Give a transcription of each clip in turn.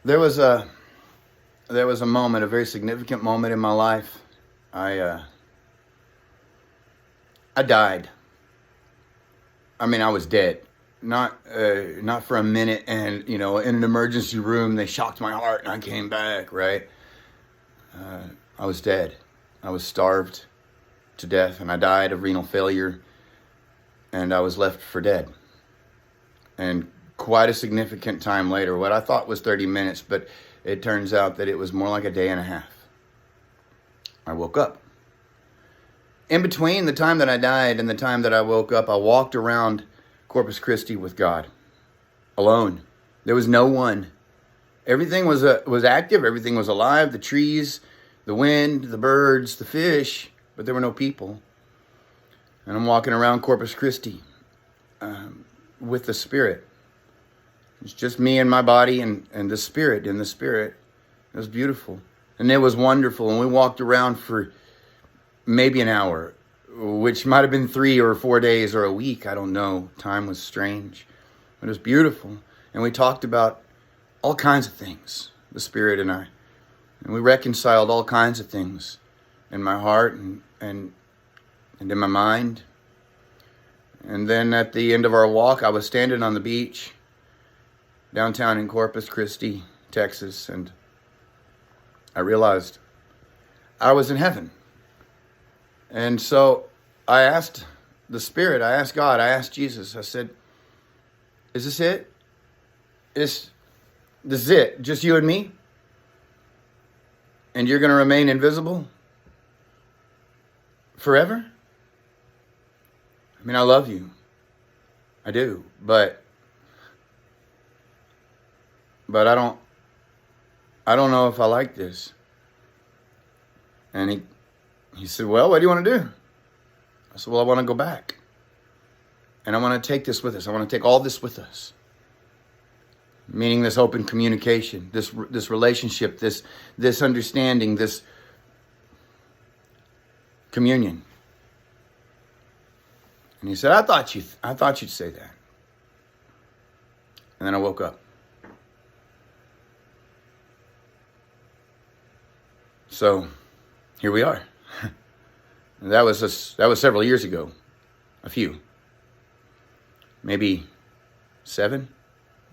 There was a moment, a very significant moment in my life. I died. I mean, I was dead. Not for a minute, and in an emergency room they shocked my heart and I came back. Right, I was dead. I was starved to death, and I died of renal failure, and I was left for dead. And quite a significant time later, what I thought was 30 minutes, but it turns out that it was more like a day and a half. I woke up. In between the time that I died and the time that I woke up, I walked around Corpus Christi with God, alone. There was no one. Everything was active. Everything was alive. The trees, the wind, the birds, the fish, but there were no people. And I'm walking around Corpus Christi with the Spirit. It's just me and my body and the Spirit. In the Spirit, it was beautiful. And it was wonderful. And we walked around for maybe an hour, which might have been 3 or 4 days or a week. I don't know. Time was strange. But it was beautiful. And we talked about all kinds of things, the Spirit and I. And we reconciled all kinds of things in my heart and in my mind. And then at the end of our walk, I was standing on the beach downtown in Corpus Christi, Texas, and I realized I was in heaven. And so I asked the Spirit, I asked God, I asked Jesus, I said, is this it? This is it? Just you and me? And you're going to remain invisible forever? I mean, I love you. I do. But I don't know if I like this. And he said, well, what do you want to do? I said, well, I want to go back. And I want to take this with us. I want to take all this with us. Meaning this open communication, this relationship, this understanding, this communion. And he said, I thought you'd say that. And then I woke up. So here we are. That was several years ago. A few. Maybe 7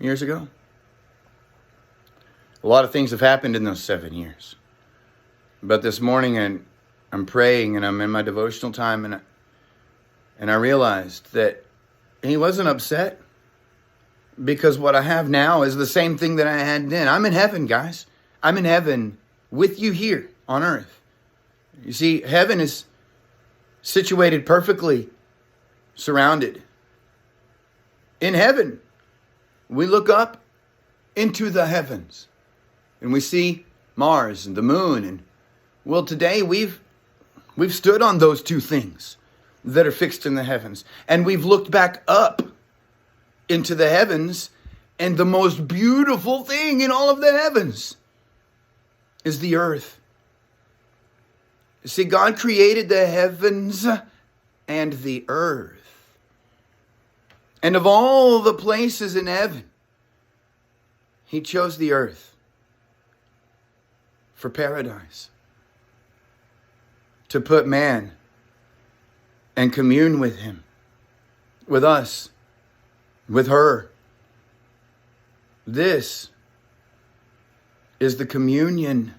years ago. A lot of things have happened in those 7 years. But this morning I'm praying and I'm in my devotional time and I realized that he wasn't upset because what I have now is the same thing that I had then. I'm in heaven, guys. I'm in heaven with you here on earth. You see, heaven is situated perfectly, surrounded. In heaven, we look up into the heavens and we see Mars and the moon. And well, today we've stood on those two things that are fixed in the heavens. And we've looked back up into the heavens, and the most beautiful thing in all of the heavens is the earth. You see, God created the heavens and the earth. And of all the places in heaven, he chose the earth for paradise. To put man and commune with him, with us, with her. This is the communion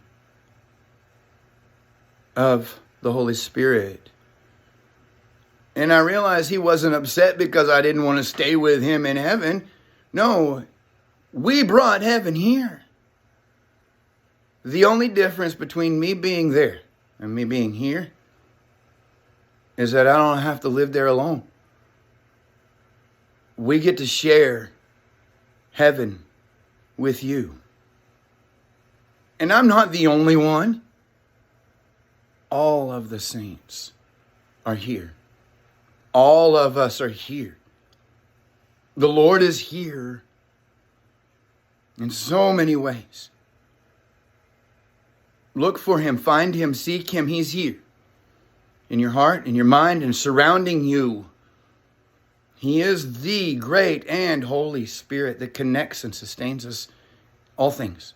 of the Holy Spirit. And I realized he wasn't upset because I didn't want to stay with him in heaven. No, we brought heaven here. The only difference between me being there and me being here is that I don't have to live there alone. We get to share heaven with you. And I'm not the only one. All of the saints are here. All of us are here. The Lord is here in so many ways. Look for him, find him, seek him. He's here. In your heart, in your mind, and surrounding you. He is the great and Holy Spirit that connects and sustains us all things.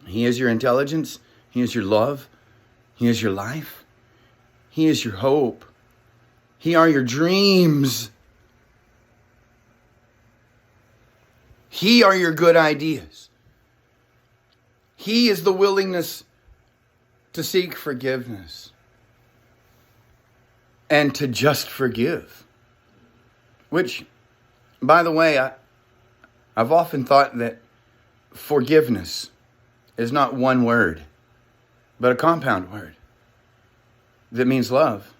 He is your intelligence. He is your love. He is your life. He is your hope. He are your dreams. He are your good ideas. He is the willingness to seek forgiveness and to just forgive. Which, by the way, I've often thought that forgiveness is not one word, but a compound word that means love.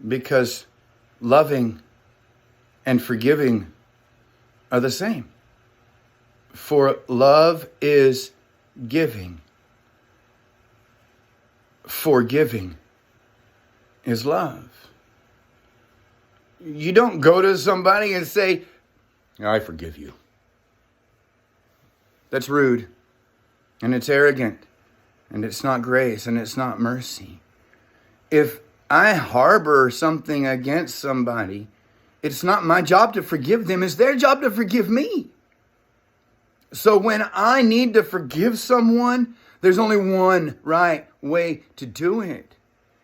Because loving and forgiving are the same. For love is giving. Forgiving is love. You don't go to somebody and say, I forgive you. That's rude. And it's arrogant. And it's not grace. And it's not mercy. If I harbor something against somebody, it's not my job to forgive them. It's their job to forgive me. So when I need to forgive someone, there's only one right way to do it.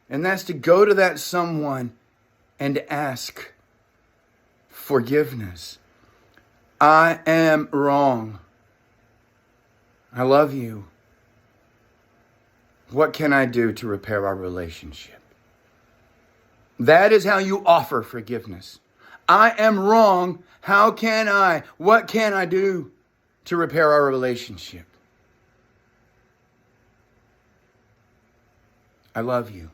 And that's to go to that someone and ask forgiveness. I am wrong. I love you. What can I do to repair our relationship? That is how you offer forgiveness. I am wrong. How can I? What can I do to repair our relationship? I love you.